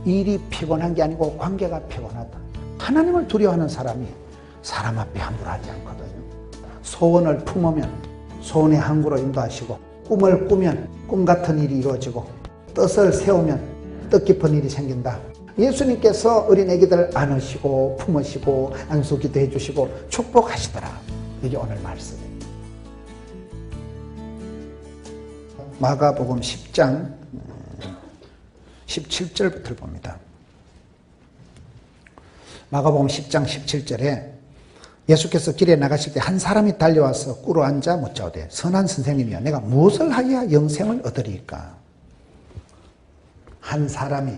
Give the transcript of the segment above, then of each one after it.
일이 피곤한 게 아니고 관계가 피곤하다. 하나님을 두려워하는 사람이 사람 앞에 함부로 하지 않거든요. 소원을 품으면 소원의 항구로 인도하시고, 꿈을 꾸면 꿈 같은 일이 이루어지고, 뜻을 세우면 뜻깊은 일이 생긴다. 예수님께서 어린 애기들 안으시고 품으시고 안수 기도해 주시고 축복하시더라. 이게 오늘 말씀입니다. 마가복음 10장 17절부터 봅니다. 마가복음 10장 17절에 예수께서 길에 나가실 때 한 사람이 달려와서 꿇어 앉아 묻자오되 선한 선생님이여 내가 무엇을 하여야 영생을 얻으리까? 한 사람이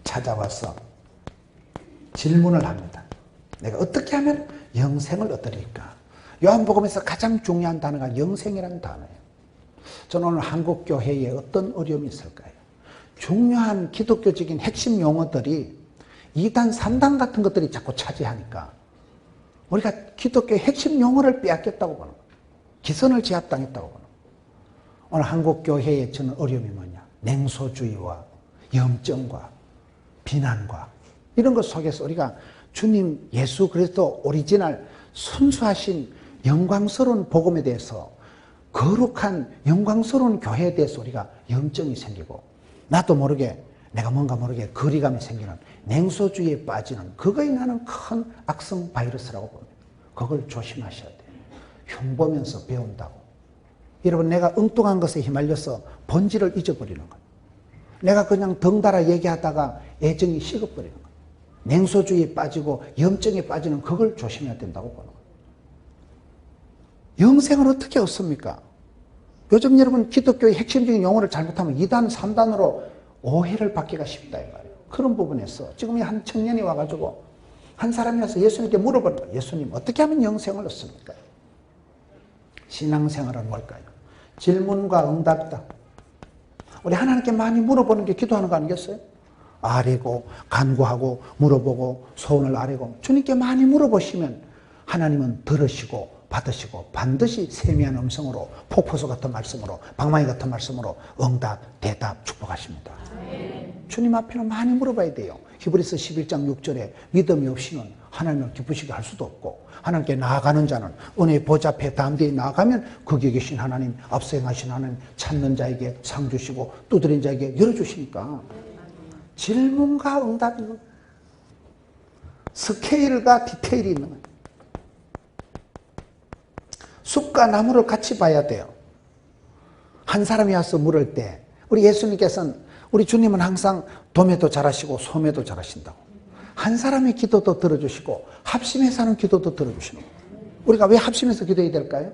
찾아와서 질문을 합니다. 내가 어떻게 하면 영생을 얻으리까? 요한복음에서 가장 중요한 단어가 영생이라는 단어예요. 저는 오늘 한국교회에 어떤 어려움이 있을까요? 중요한 기독교적인 핵심 용어들이 2단, 3단 같은 것들이 자꾸 차지하니까 우리가 기독교의 핵심 용어를 빼앗겼다고 보는 거예요. 기선을 제압당했다고 보는 거예요. 오늘 한국교회에 저는 어려움이 뭐냐? 냉소주의와 염증과 비난과 이런 것 속에서 우리가 주님 예수 그리스도 오리지널 순수하신 영광스러운 복음에 대해서, 거룩한 영광스러운 교회에 대해서 우리가 염증이 생기고, 나도 모르게 내가 뭔가 모르게 거리감이 생기는 냉소주의에 빠지는, 그거에 나는 큰 악성 바이러스라고 봅니다. 그걸 조심하셔야 돼요. 흉보면서 배운다고. 여러분, 내가 엉뚱한 것에 휘말려서 본질을 잊어버리는 거예요. 내가 그냥 덩달아 얘기하다가 애정이 식어버리는 거예요. 냉소주의에 빠지고 염증에 빠지는 그걸 조심해야 된다고 보는 거예요. 영생을 어떻게 얻습니까? 요즘 여러분 기독교의 핵심적인 용어를 잘못하면 2단, 3단으로 오해를 받기가 쉽다 이 말이에요. 그런 부분에서 지금 한 청년이 와가지고 한 사람이 와서 예수님께 물어보는 거예요. 예수님, 어떻게 하면 영생을 얻습니까? 신앙생활은 뭘까요? 질문과 응답이다. 우리 하나님께 많이 물어보는 게 기도하는 거 아니겠어요? 아뢰고 간구하고 물어보고 소원을 아뢰고 주님께 많이 물어보시면 하나님은 들으시고 받으시고 반드시 세미한 음성으로, 폭포수 같은 말씀으로, 방망이 같은 말씀으로 응답, 대답, 축복하십니다. 주님 앞에는 많이 물어봐야 돼요. 히브리서 11장 6절에 믿음이 없이는 하나님을 기쁘시게 할 수도 없고, 하나님께 나아가는 자는 은혜의 보좌 앞에 담대히 나아가면 거기에 계신 하나님, 앞서 행하신 하나님, 찾는 자에게 상 주시고 두드린 자에게 열어주시니까 질문과 응답이 있는 거예요. 스케일과 디테일이 있는 거예요. 숲과 나무를 같이 봐야 돼요. 한 사람이 와서 물을 때 우리 예수님께서는, 우리 주님은 항상 도매도 잘하시고 소매도 잘하신다고. 한 사람의 기도도 들어주시고 합심해서 하는 기도도 들어주시는 거예요. 우리가 왜 합심해서 기도해야 될까요?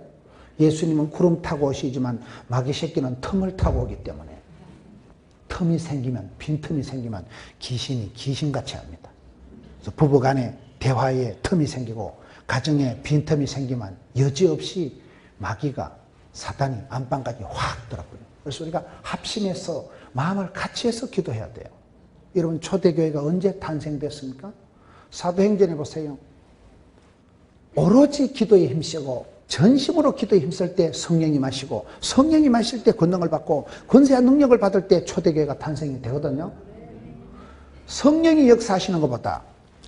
예수님은 구름 타고 오시지만 마귀 새끼는 틈을 타고 오기 때문에, 틈이 생기면, 빈틈이 생기면 귀신이 귀신같이 합니다. 그래서 부부간에 대화에 틈이 생기고 가정에 빈틈이 생기면 여지없이 마귀가, 사단이 안방까지 확 들어버려요. 그래서 우리가 합심해서 마음을 같이 해서 기도해야 돼요. 여러분, 초대교회가 언제 탄생됐습니까? 사도행전에 보세요. 오로지 기도에 힘쓰고 전심으로 기도에 힘쓸 때 성령이 마시고, 성령이 마실 때 권능을 받고, 권세와 능력을 받을 때 초대교회가 탄생이 되거든요. 성령이 역사하시는 것보다,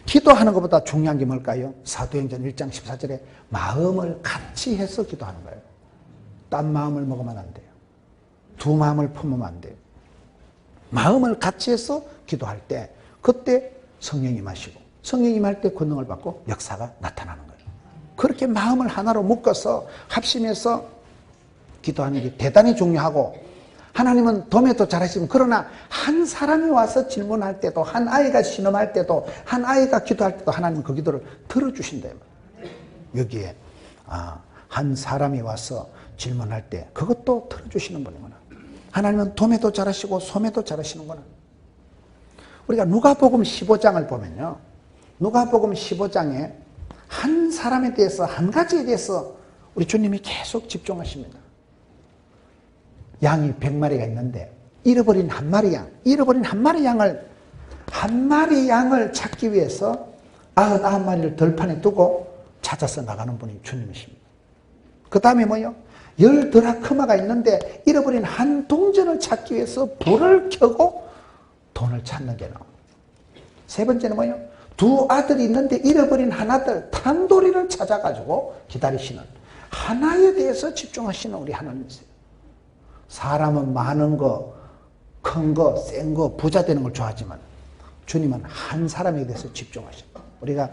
기도하는 것보다 중요한 게 뭘까요? 사도행전 1장 14절에 마음을 같이 해서 기도하는 거예요. 딴 마음을 먹으면 안 돼요. 두 마음을 품으면 안 돼요. 마음을 같이 해서 기도할 때, 그때 성령이 마시고, 성령이 임할 때 권능을 받고 역사가 나타나는 거예요. 그렇게 마음을 하나로 묶어서 합심해서 기도하는 게 대단히 중요하고, 하나님은 도매도 잘하시면, 그러나 한 사람이 와서 질문할 때도, 한 아이가 신음할 때도, 한 아이가 기도할 때도 하나님은 그 기도를 들어주신다. 여기에 한 사람이 와서 질문할 때 그것도 들어주시는 분이구나. 하나님은 도매도 잘하시고 소매도 잘하시는구나. 우리가 누가복음 15장을 보면요, 누가복음 15장에 한 사람에 대해서, 한 가지에 대해서 우리 주님이 계속 집중하십니다. 양이 100마리가 있는데 잃어버린 한 마리 양, 잃어버린 한 마리 양을 찾기 위해서 99마리를 들판에 두고 찾아서 나가는 분이 주님이십니다. 그 다음에 뭐요? 10 드라크마가 있는데 잃어버린 한 동전을 찾기 위해서 불을 켜고 돈을 찾는 게 나옵니다. 세 번째는 뭐예요? 두 아들이 있는데 잃어버린 하나들 탄도리를 찾아가지고 기다리시는, 하나에 대해서 집중하시는 우리 하나님이세요. 사람은 많은 거, 큰 거, 센 거, 부자 되는 걸 좋아하지만 주님은 한 사람에 대해서 집중하십니다. 우리가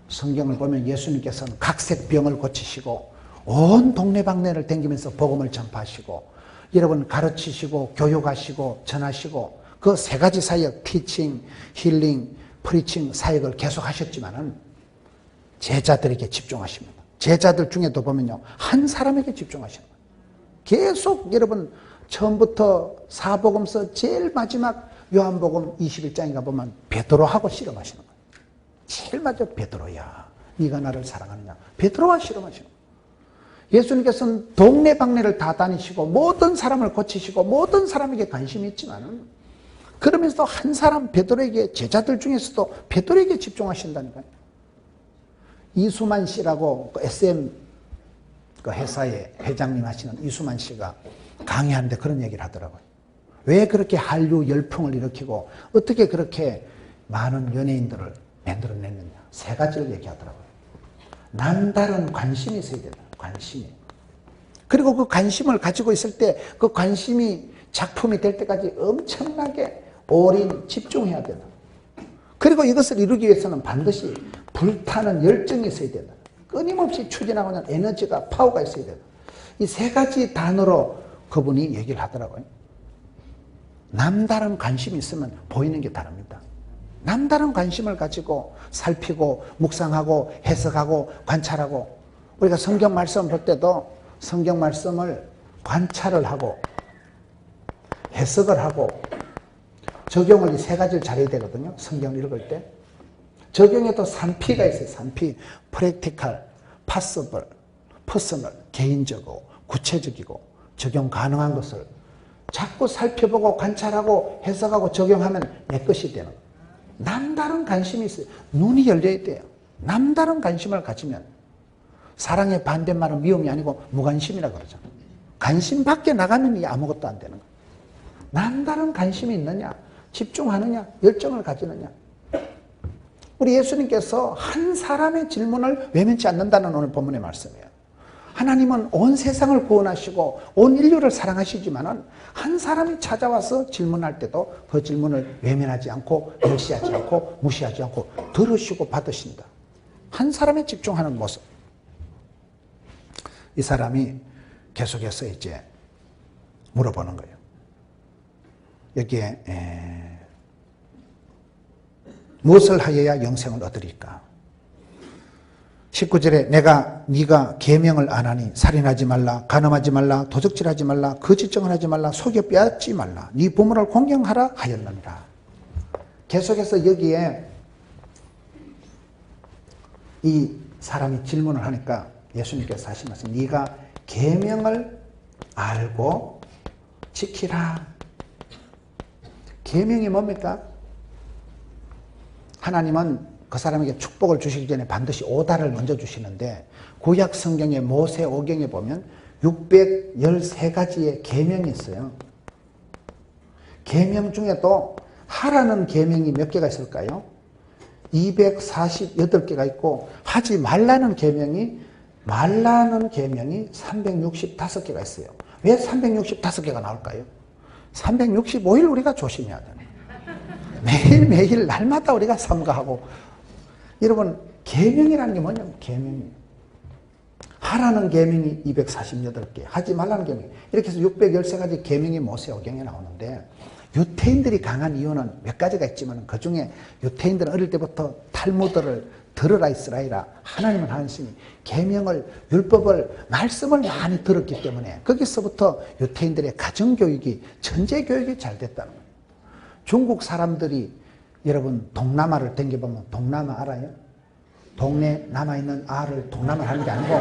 성경을 보면 예수님께서는 각색 병을 고치시고 온 동네방네를 다니면서 복음을 전파하시고 여러분 가르치시고 교육하시고 전하시고 그 세 가지 사역, 티칭, 힐링, 프리칭 사역을 계속 하셨지만은 제자들에게 집중하십니다. 제자들 중에도 보면요, 한 사람에게 집중하시는 거예요. 계속 여러분 처음부터 사복음서 제일 마지막 요한복음 21장인가 보면 베드로하고 씨름하시는 거예요. 제일 마지막 베드로야, 네가 나를 사랑하느냐. 베드로와 씨름하시는 거예요. 예수님께서는 동네방네를 다 다니시고 모든 사람을 고치시고 모든 사람에게 관심이 있지만은 그러면서 한 사람 베드로에게, 제자들 중에서도 베드로에게 집중하신다니까요. 이수만 씨라고 SM 그 회사의 회장님 하시는 이수만 씨가 강의하는데 그런 얘기를 하더라고요. 왜 그렇게 한류 열풍을 일으키고 어떻게 그렇게 많은 연예인들을 만들어냈느냐. 세 가지를 얘기하더라고요. 남다른 관심이 있어야 된다. 관심이. 그리고 그 관심을 가지고 있을 때 그 관심이 작품이 될 때까지 엄청나게 올인, 집중해야 된다. 그리고 이것을 이루기 위해서는 반드시 불타는 열정이 있어야 된다. 끊임없이 추진하고 있는 에너지가, 파워가 있어야 된다. 이 세 가지 단어로 그분이 얘기를 하더라고요. 남다른 관심이 있으면 보이는 게 다릅니다. 남다른 관심을 가지고 살피고 묵상하고 해석하고 관찰하고, 우리가 성경 말씀 볼 때도 성경 말씀을 관찰을 하고 해석을 하고 적용을 이 세 가지를 잘해야 되거든요. 성경을 읽을 때. 적용에도 3P가 있어요. 3P. 프랙티컬, 파서블, 퍼스널, 개인적이고 구체적이고 적용 가능한 것을 자꾸 살펴보고 관찰하고 해석하고 적용하면 내 것이 되는 거예요. 남다른 관심이 있어요. 눈이 열려야 돼요. 남다른 관심을 가지면, 사랑의 반대말은 미움이 아니고 무관심이라고 그러잖아요. 관심 밖에 나가면 이게 아무것도 안 되는 거예요. 남다른 관심이 있느냐, 집중하느냐, 열정을 가지느냐. 우리 예수님께서 한 사람의 질문을 외면치 않는다는 오늘 본문의 말씀이에요. 하나님은 온 세상을 구원하시고 온 인류를 사랑하시지만은 한 사람이 찾아와서 질문할 때도 그 질문을 외면하지 않고 멸시하지 않고 무시하지 않고 들으시고 받으신다. 한 사람에 집중하는 모습. 이 사람이 계속해서 이제 물어보는 거예요. 여기에 무엇을 하여야 영생을 얻으리까? 19절에 네가 계명을 안 하니 살인하지 말라, 간음하지 말라, 도적질하지 말라, 거짓증을 하지 말라, 속여 빼앗지 말라, 네 부모를 공경하라 하였느니라. 계속해서 여기에 이 사람이 질문을 하니까 예수님께서 하신 말씀, 네가 계명을 알고 지키라. 계명이 뭡니까? 하나님은 그 사람에게 축복을 주시기 전에 반드시 오다를 먼저 주시는데, 구약 성경의 모세오경에 보면 613가지의 계명이 있어요. 계명 중에도 하라는 계명이 몇 개가 있을까요? 248개가 있고, 하지 말라는 계명이 365개가 있어요. 왜 365개가 나올까요? 365일 우리가 조심해야 돼요. 매일매일 날마다 우리가 삼가하고. 여러분, 계명이라는 게 뭐냐면 계명이에요. 하라는 계명이 248개, 하지 말라는 계명, 이렇게 해서 613가지 계명이 모세오경에 나오는데, 유태인들이 강한 이유는 몇 가지가 있지만 그 중에 유태인들은 어릴 때부터 탈무드를 들으라 이스라엘아, 하나님은 하나님이 계명을, 율법을, 말씀을 많이 들었기 때문에 거기서부터 유태인들의 가정교육이, 전제교육이 잘 됐다는 거예요. 중국 사람들이 여러분 동남아를 댕겨보면, 동남아 알아요? 동네 남아있는 알을 동남아 하는 게 아니고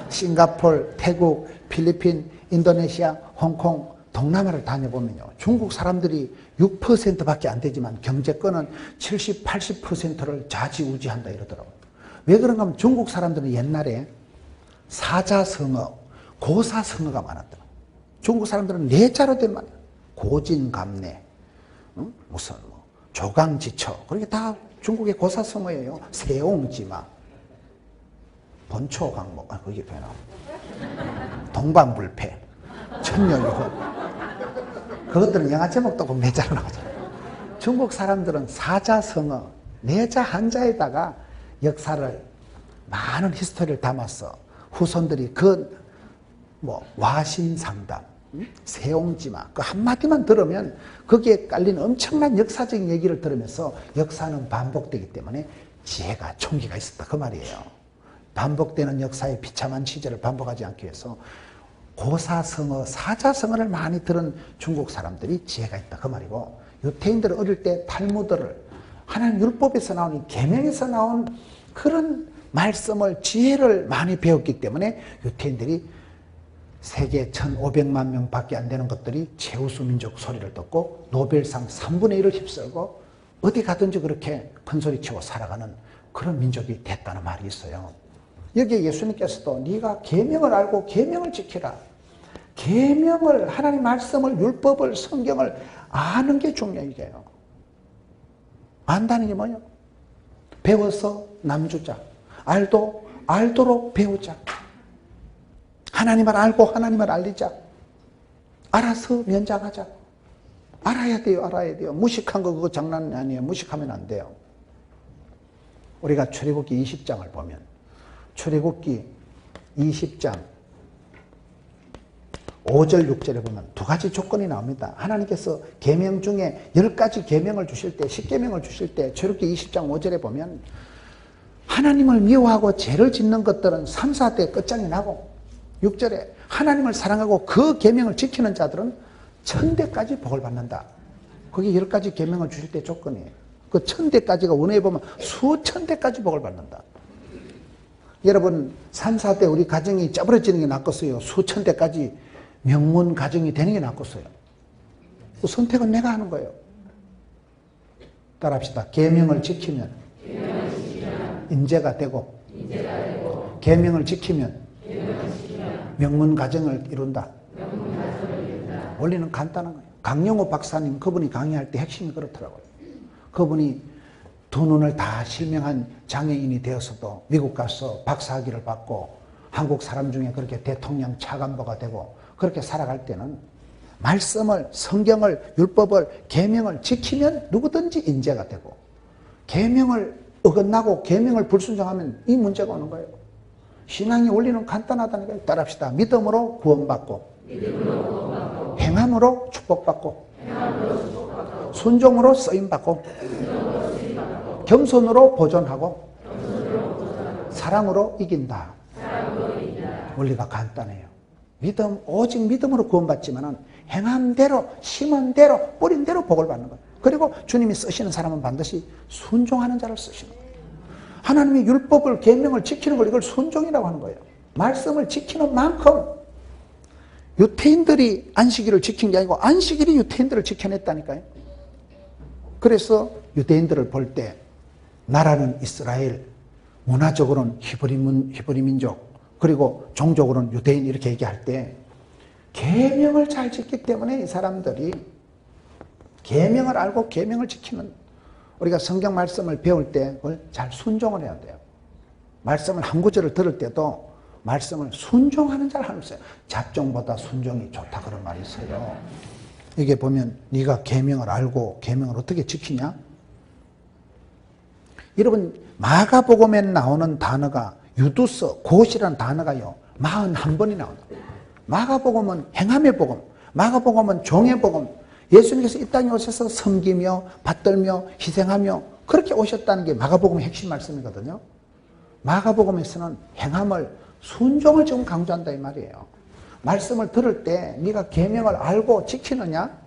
싱가포르, 태국, 필리핀, 인도네시아, 홍콩, 동남아를 다녀보면요, 중국 사람들이 6%밖에 안 되지만 경제권은 70, 80%를 좌지우지한다 이러더라고요. 왜 그런가 하면 중국 사람들은 옛날에 사자성어, 고사성어가 많았더라고요. 중국 사람들은 네자로 된 말이에요. 고진감래, 무슨 조강지처. 그게 다 중국의 고사성어예요. 세옹지마, 본초강목, 그게 되나? 동방불패, 천녀유호. 그것들은 영화 제목도 그 매자로 나오잖아요. 중국 사람들은 사자성어, 내자 한자에다가 역사를, 많은 히스토리를 담아서 후손들이 와신상담, 세옹지마, 그 한마디만 들으면 거기에 깔린 엄청난 역사적인 얘기를 들으면서 역사는 반복되기 때문에 지혜가 총기가 있었다 그 말이에요. 반복되는 역사의 비참한 시절을 반복하지 않기 위해서 고사성어, 사자성어를 많이 들은 중국 사람들이 지혜가 있다 그 말이고, 유태인들은 어릴 때 탈무드를, 하나님 율법에서 나오는 계명에서 나온 그런 말씀을, 지혜를 많이 배웠기 때문에 유태인들이 세계 1,500만 명밖에 안 되는 것들이 제우스 민족 소리를 듣고 노벨상 3분의 1을 휩쓸고 어디 가든지 그렇게 큰소리치고 살아가는 그런 민족이 됐다는 말이 있어요. 여기에 예수님께서도 네가 계명을 알고 계명을 지키라. 계명을, 하나님 말씀을, 율법을, 성경을 아는 게 중요해요. 안다는 게 뭐냐? 배워서 남주자. 알도록 배우자. 하나님을 알고 하나님을 알리자. 알아서 면장하자. 알아야 돼요. 무식한 거 그거 장난 아니에요. 무식하면 안 돼요. 우리가 출애굽기 20장을 보면, 출애굽기 20장 5절 6절에 보면 두 가지 조건이 나옵니다. 하나님께서 계명 중에 10가지 계명을 주실 때, 10계명을 주실 때 출애굽기 20장 5절에 보면 하나님을 미워하고 죄를 짓는 것들은 3, 4대 끝장이 나고, 6절에 하나님을 사랑하고 그 계명을 지키는 자들은 1000대까지 복을 받는다. 거기 10가지 계명을 주실 때 조건이에요. 그 1000대까지가 원어에 보면 수천 대까지 복을 받는다. 여러분 3, 4대 우리 가정이 쪄버려지는 게 낫겠어요? 수천 대까지 명문 가정이 되는 게 낫겠어요? 그 선택은 내가 하는 거예요. 따라합시다. 계명을 지키면 인재가 되고, 계명을 지키면 명문 가정을 이룬다. 원리는 간단한 거예요. 강영호 박사님, 그분이 강의할 때 핵심이 그렇더라고요. 그분이 두 눈을 다 실명한 장애인이 되어서도 미국 가서 박사학위를 받고 한국 사람 중에 그렇게 대통령 차관보가 되고 그렇게 살아갈 때는 말씀을, 성경을, 율법을, 계명을 지키면 누구든지 인재가 되고, 계명을 어긋나고 계명을 불순종하면 이 문제가 오는 거예요. 신앙의 원리는 간단하다니까요. 따라합시다. 믿음으로 구원받고, 행함으로 축복받고, 순종으로 쓰임받고, 겸손으로 보존하고, 사랑으로 이긴다. 원리가 간단해요. 믿음, 오직 믿음으로 구원받지만은 행함대로, 심은 대로, 뿌린 대로 복을 받는 거예요. 그리고 주님이 쓰시는 사람은 반드시 순종하는 자를 쓰시는 거예요. 하나님의 율법을, 계명을 지키는 걸, 이걸 순종이라고 하는 거예요. 말씀을 지키는 만큼 유태인들이 안식일을 지킨 게 아니고 안식일이 유태인들을 지켜냈다니까요. 그래서 유대인들을 볼 때 나라는 이스라엘, 문화적으로는 히브리 민족, 그리고 종족으로는 유대인 이렇게 얘기할 때 계명을 잘 지켰기 때문에 이 사람들이 계명을 알고 계명을 지키는, 우리가 성경 말씀을 배울 때 그걸 잘 순종을 해야 돼요. 말씀을 한 구절을 들을 때도 말씀을 순종하는 자를 하는 거예요. 잡종보다 순종이 좋다 그런 말이 있어요. 이게 보면 네가 계명을 알고 계명을 어떻게 지키냐? 여러분 마가복음에 나오는 단어가 유두서, 곧이라는 단어가요 41번이 나온다. 마가복음은 행함의 복음, 마가복음은 종의 복음, 예수님께서 이 땅에 오셔서 섬기며 받들며 희생하며 그렇게 오셨다는 게 마가복음의 핵심 말씀이거든요. 마가복음에서는 행함을, 순종을 지금 강조한다 이 말이에요. 말씀을 들을 때 네가 계명을 알고 지키느냐?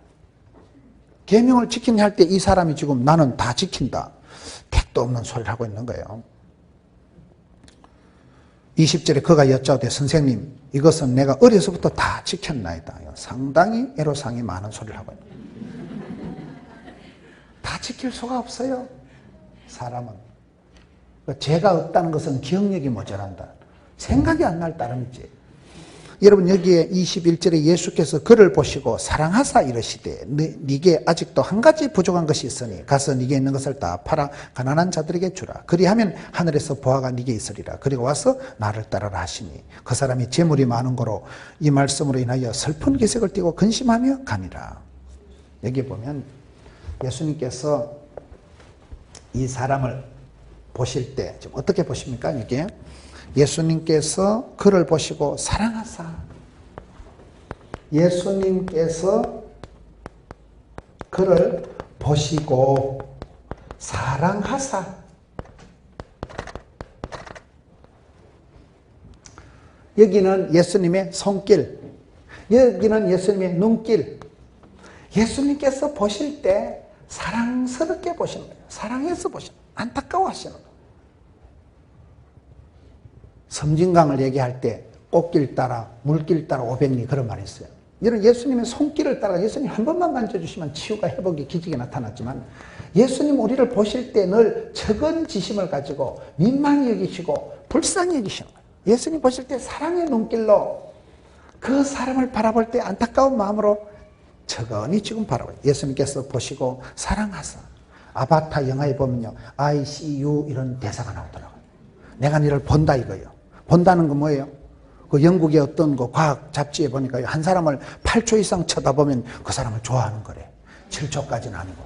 계명을 지키냐 할 때 이 사람이 지금 나는 다 지킨다, 택도 없는 소리를 하고 있는 거예요. 20절에 그가 여짜오되 선생님 이것은 내가 어려서부터 다 지켰나이다. 상당히 애로사항이 많은 소리를 하고 있는 거예요. 다 지킬 수가 없어요. 사람은. 죄가 없다는 것은 기억력이 모자란다. 생각이 안 날 따름이지. 여러분 여기에 21절에 예수께서 그를 보시고 사랑하사 이르시되 네게 아직도 한 가지 부족한 것이 있으니 가서 네게 있는 것을 다 팔아 가난한 자들에게 주라. 그리하면 하늘에서 보화가 네게 있으리라. 그리고 와서 나를 따르라 하시니 그 사람이 재물이 많은 거로 이 말씀으로 인하여 슬픈 기색을 띠고 근심하며 가니라. 여기 보면 예수님께서 이 사람을 보실 때 좀 어떻게 보십니까? 이게 예수님께서 그를 보시고 사랑하사, 예수님께서 그를 보시고 사랑하사. 여기는 예수님의 손길, 여기는 예수님의 눈길. 예수님께서 보실 때 사랑스럽게 보시는 거예요. 사랑해서 보시는 거예요. 안타까워하시는 거예요. 섬진강을 얘기할 때 꽃길 따라 물길 따라 500리 그런 말이 있어요. 이런 예수님의 손길을 따라 예수님 한 번만 만져주시면 치유가 회복이 기적이 나타났지만 예수님 우리를 보실 때 늘 적은 지심을 가지고 민망히 여기시고 불쌍히 여기시는 거예요. 예수님 보실 때 사랑의 눈길로 그 사람을 바라볼 때 안타까운 마음으로 적은히 지금 바라봐요. 예수님께서 보시고 사랑하사. 아바타 영화에 보면요, I see you 이런 대사가 나오더라고요. 내가 너를 본다 이거예요. 본다는 건 뭐예요? 그 영국의 어떤 그 과학 잡지에 보니까 한 사람을 8초 이상 쳐다보면 그 사람을 좋아하는 거래. 7초까지는 아니고.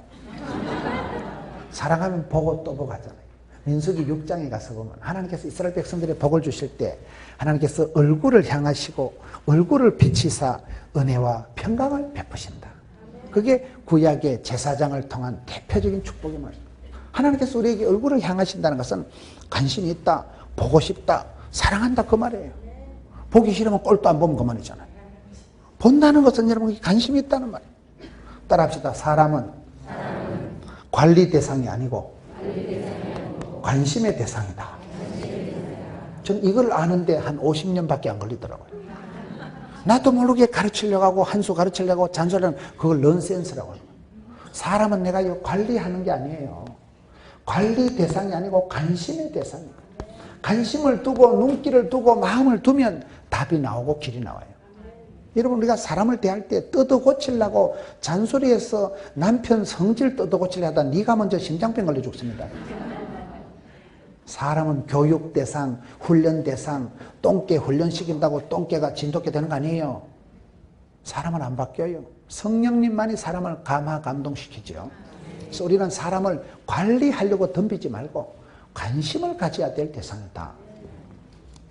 사랑하면 보고 또 보고 하잖아요. 민수기 6장에 가서 보면 하나님께서 이스라엘 백성들의 복을 주실 때 하나님께서 얼굴을 향하시고 얼굴을 비치사 은혜와 평강을 베푸신다. 그게 구약의 제사장을 통한 대표적인 축복의 말입니다. 하나님께서 우리에게 얼굴을 향하신다는 것은 관심이 있다, 보고 싶다, 사랑한다 그 말이에요. 보기 싫으면 꼴도 안 보면 그만이잖아요. 본다는 것은 여러분 관심이 있다는 말이에요. 따라합시다. 사람은 관리 대상이 아니고 관심의 대상이다. 전 이걸 아는데 한 50년밖에 안 걸리더라고요. 나도 모르게 가르치려고 하고 한 수 가르치려고 하고 잔소리하는 그걸 넌센스라고 하는 거예요. 사람은 내가 이거 관리하는 게 아니에요. 관리 대상이 아니고 관심의 대상이에요. 관심을 두고 눈길을 두고 마음을 두면 답이 나오고 길이 나와요. 여러분 우리가 사람을 대할 때 뜯어 고치려고 잔소리해서 남편 성질 뜯어 고치려 하다 네가 먼저 심장병 걸려 죽습니다. 사람은 교육 대상, 훈련 대상, 똥개 훈련시킨다고 똥개가 진돗개 되는 거 아니에요. 사람은 안 바뀌어요. 성령님만이 사람을 감동시키죠. 그래서 우리는 사람을 관리하려고 덤비지 말고 관심을 가져야 될 대상이다.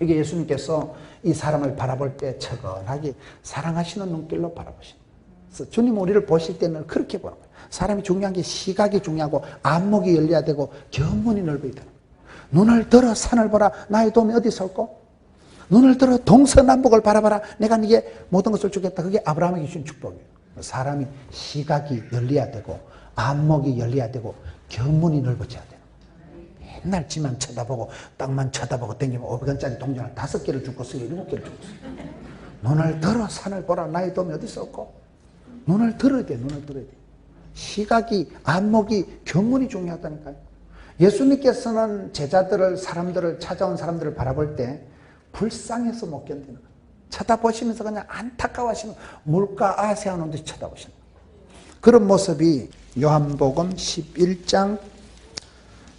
이게 예수님께서 이 사람을 바라볼 때 처근하게 사랑하시는 눈길로 바라보십니다. 그래서 주님 우리를 보실 때는 그렇게 보는 거예요. 사람이 중요한 게 시각이 중요하고 안목이 열려야 되고 견문이 넓어야 되는 거예요. 눈을 들어 산을 보라. 나의 도움이 어디서 올꼬? 눈을 들어 동서남북을 바라봐라. 내가 네게 모든 것을 주겠다. 그게 아브라함에게 주신 축복이에요. 사람이 시각이 열려야 되고 안목이 열려야 되고 견문이 넓어져야 돼요. 맨날 지만 쳐다보고 땅만 쳐다보고 댕기면 500원짜리 동전을 5개를 주고 쓰고 7개를 주고 쓰고. 눈을 들어 산을 보라. 나의 도움이 어디서 올꼬? 눈을 들어야 돼. 눈을 들어야 돼. 시각이 안목이 견문이 중요하다니까요. 예수님께서는 제자들을 사람들을 찾아온 사람들을 바라볼 때 불쌍해서 못 견디는 거예요. 쳐다보시면서 그냥 안타까워하시는 물가 아세하는 듯이 쳐다보시는 거예요. 그런 모습이 요한복음 11장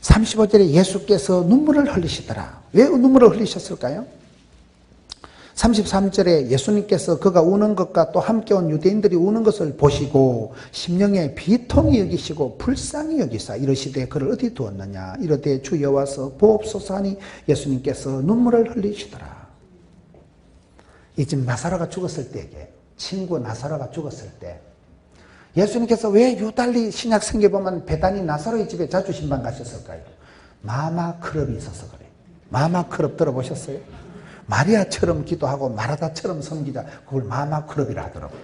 35절에 예수께서 눈물을 흘리시더라. 왜 눈물을 흘리셨을까요? 33절에 예수님께서 그가 우는 것과 또 함께 온 유대인들이 우는 것을 보시고 심령에 비통히 여기시고 불쌍히 여기사 이르시되 그를 어디 두었느냐 이르되 주 여와서 보옵소서 하니 예수님께서 눈물을 흘리시더라. 이 집 나사로가 죽었을 때에 친구 나사로가 죽었을 때 예수님께서 왜 유달리 신약 성경에 보면 베다니 나사로의 집에 자주 신방 가셨을까요? 마마 크럽이 있어서 그래요. 마마 크럽 들어보셨어요? 마리아처럼 기도하고 마르다처럼 섬기자. 그걸 마마 크럽이라 하더라고요.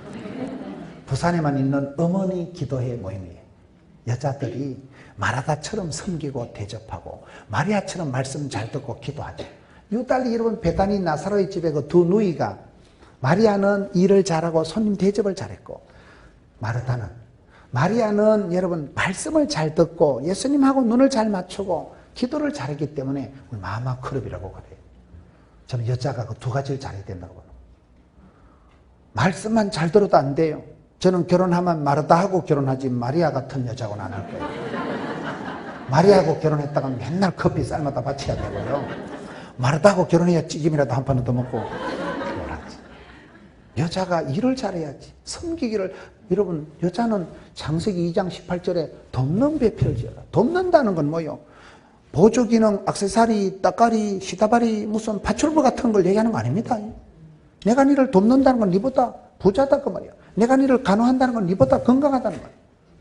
부산에만 있는 어머니 기도회 모임이에요. 여자들이 마르다처럼 섬기고 대접하고 마리아처럼 말씀 잘 듣고 기도하죠. 유달리 여러분 베다니 나사로의 집에 그 두 누이가 마리아는 일을 잘하고 손님 대접을 잘했고 마리아는 여러분 말씀을 잘 듣고 예수님하고 눈을 잘 맞추고 기도를 잘했기 때문에 마마 크럽이라고 그래요. 저는 여자가 그 두 가지를 잘해야 된다고 봐요. 말씀만 잘 들어도 안 돼요. 저는 결혼하면 마르다하고 결혼하지 마리아 같은 여자하고는 안 할 거예요. 마리아하고 결혼했다가 맨날 커피 삶아다 바쳐야 되고요. 마르다하고 결혼해야 찌김이라도 한 판 얻어먹고 결혼하지. 여자가 일을 잘해야지. 섬기기를. 여러분, 여자는 창세기 2장 18절에 돕는 배필을 지어라. 돕는다는 건 뭐요? 보조기능, 액세서리, 따까리, 시다바리, 무슨 파출부 같은 걸 얘기하는 거 아닙니다. 내가 니를 돕는다는 건 니보다 부자다 그 말이야. 내가 니를 간호한다는 건 니보다 건강하다는 거야.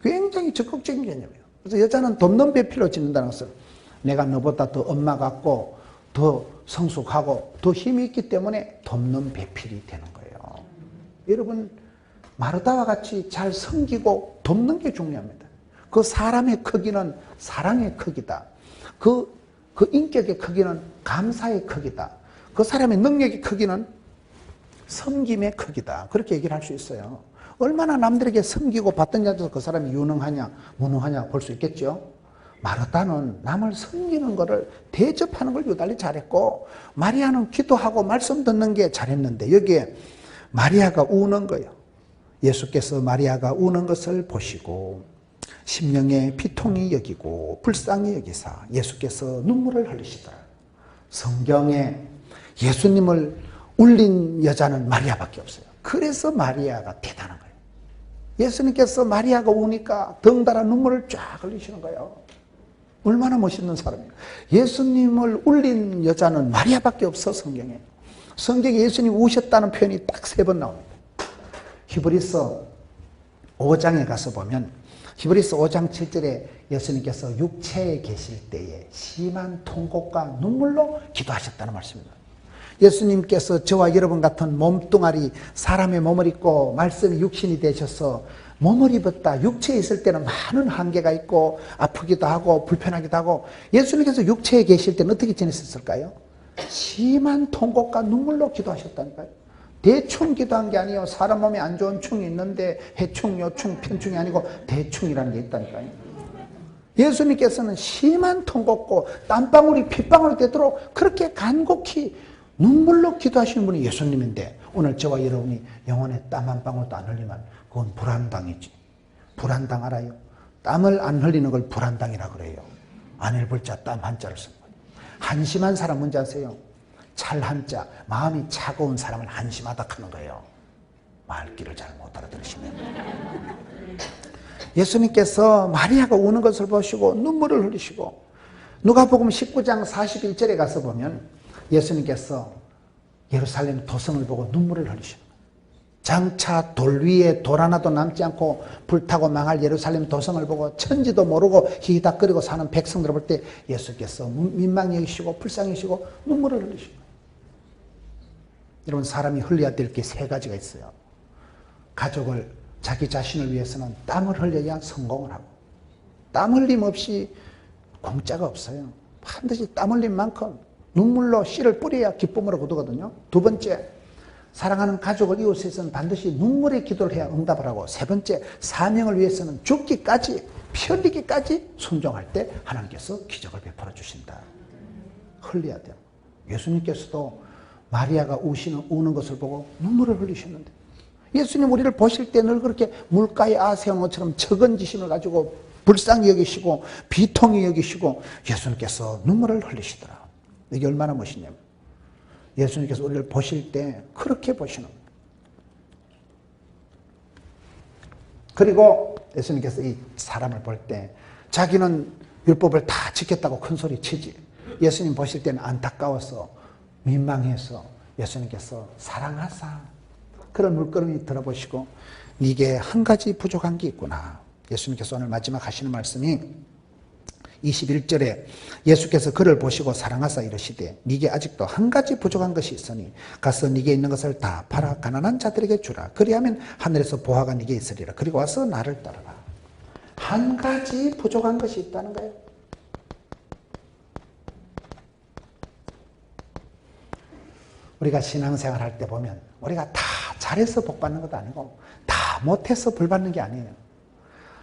굉장히 적극적인 개념이에요. 그래서 여자는 돕는 배필로 짓는다는 것은 내가 너보다 더 엄마 같고 더 성숙하고 더 힘이 있기 때문에 돕는 배필이 되는 거예요. 여러분, 마르다와 같이 잘 섬기고 돕는 게 중요합니다. 그 사람의 크기는 사랑의 크기다. 그 인격의 크기는 감사의 크기다. 그 사람의 능력의 크기는 섬김의 크기다. 그렇게 얘기를 할 수 있어요. 얼마나 남들에게 섬기고 받던 자에서 그 사람이 유능하냐 무능하냐 볼 수 있겠죠. 마르다는 남을 섬기는 것을 대접하는 걸 유달리 잘했고, 마리아는 기도하고 말씀 듣는 게 잘했는데 여기에 마리아가 우는 거예요. 예수께서 마리아가 우는 것을 보시고 심령에 비통이 여기고 불쌍히 여기사 예수께서 눈물을 흘리시더라. 성경에 예수님을 울린 여자는 마리아밖에 없어요. 그래서 마리아가 대단한 거예요. 예수님께서 마리아가 우니까 덩달아 눈물을 쫙 흘리시는 거예요. 얼마나 멋있는 사람이에요. 예수님을 울린 여자는 마리아밖에 없어. 성경에 예수님 우셨다는 표현이 딱 3번 나옵니다. 히브리서 5장에 가서 보면 히브리서 5장 7절에 예수님께서 육체에 계실 때에 심한 통곡과 눈물로 기도하셨다는 말씀입니다. 예수님께서 저와 여러분 같은 몸뚱아리 사람의 몸을 입고 말씀이 육신이 되셔서 몸을 입었다. 육체에 있을 때는 많은 한계가 있고 아프기도 하고 불편하기도 하고, 예수님께서 육체에 계실 때는 어떻게 지냈을까요? 심한 통곡과 눈물로 기도하셨다니까요. 대충 기도한 게 아니에요. 사람 몸에 안 좋은 충이 있는데 해충, 요충, 편충이 아니고 대충이라는 게 있다니까요. 예수님께서는 심한 통곡고 땀방울이 핏방울이 되도록 그렇게 간곡히 눈물로 기도하시는 분이 예수님인데, 오늘 저와 여러분이 영혼에 땀 한 방울도 안 흘리면 그건 불안당이지. 불안당 알아요? 땀을 안 흘리는 걸 불안당이라 그래요. 안 읽을 자 땀 한자를 쓴 거예요. 한심한 사람 뭔지 아세요? 찰 한자, 마음이 차가운 사람을 한심하다 하는 거예요. 말귀를 잘 못 알아들으시네요. 예수님께서 마리아가 우는 것을 보시고 눈물을 흘리시고, 누가복음 19장 41절에 가서 보면 예수님께서 예루살렘 도성을 보고 눈물을 흘리시는 거예요. 장차 돌 위에 돌 하나도 남지 않고 불타고 망할 예루살렘 도성을 보고 천지도 모르고 히히닥거리고 사는 백성들을 볼 때 예수께서 민망히 여기시고 불쌍히 여기시고 눈물을 흘리시는 거예요. 여러분, 사람이 흘려야 될 게 3가지가 있어요. 가족을, 자기 자신을 위해서는 땀을 흘려야 성공을 하고, 땀 흘림 없이 공짜가 없어요. 반드시 땀 흘린 만큼 눈물로 씨를 뿌려야 기쁨으로 거두거든요. 2번째, 사랑하는 가족을 이웃에서는 반드시 눈물의 기도를 해야 응답을 하고, 3번째, 사명을 위해서는 죽기까지, 피 흘리기까지 순종할 때 하나님께서 기적을 베풀어 주신다. 흘려야 돼요. 예수님께서도 마리아가 우는 것을 보고 눈물을 흘리셨는데, 예수님 우리를 보실 때 늘 그렇게 물가에 아세운 것처럼 적은지심을 가지고 불쌍히 여기시고 비통히 여기시고 예수님께서 눈물을 흘리시더라. 이게 얼마나 멋있냐면, 예수님께서 우리를 보실 때 그렇게 보시는 거예요. 그리고 예수님께서 이 사람을 볼 때 자기는 율법을 다 지켰다고 큰 소리 치지, 예수님 보실 때는 안타까워서 민망해서 예수님께서 사랑하사 그런 물끄러미 들어보시고, 네게 한 가지 부족한 게 있구나. 예수님께서 오늘 마지막 하시는 말씀이 21절에 예수께서 그를 보시고 사랑하사 이르시되 네게 아직도 한 가지 부족한 것이 있으니 가서 네게 있는 것을 다 팔아 가난한 자들에게 주라. 그리하면 하늘에서 보화가 네게 있으리라. 그리고 와서 나를 따르라. 한 가지 부족한 것이 있다는 거예요. 우리가 신앙생활 할 때 보면 우리가 다 잘해서 복 받는 것도 아니고 다 못해서 벌 받는 게 아니에요.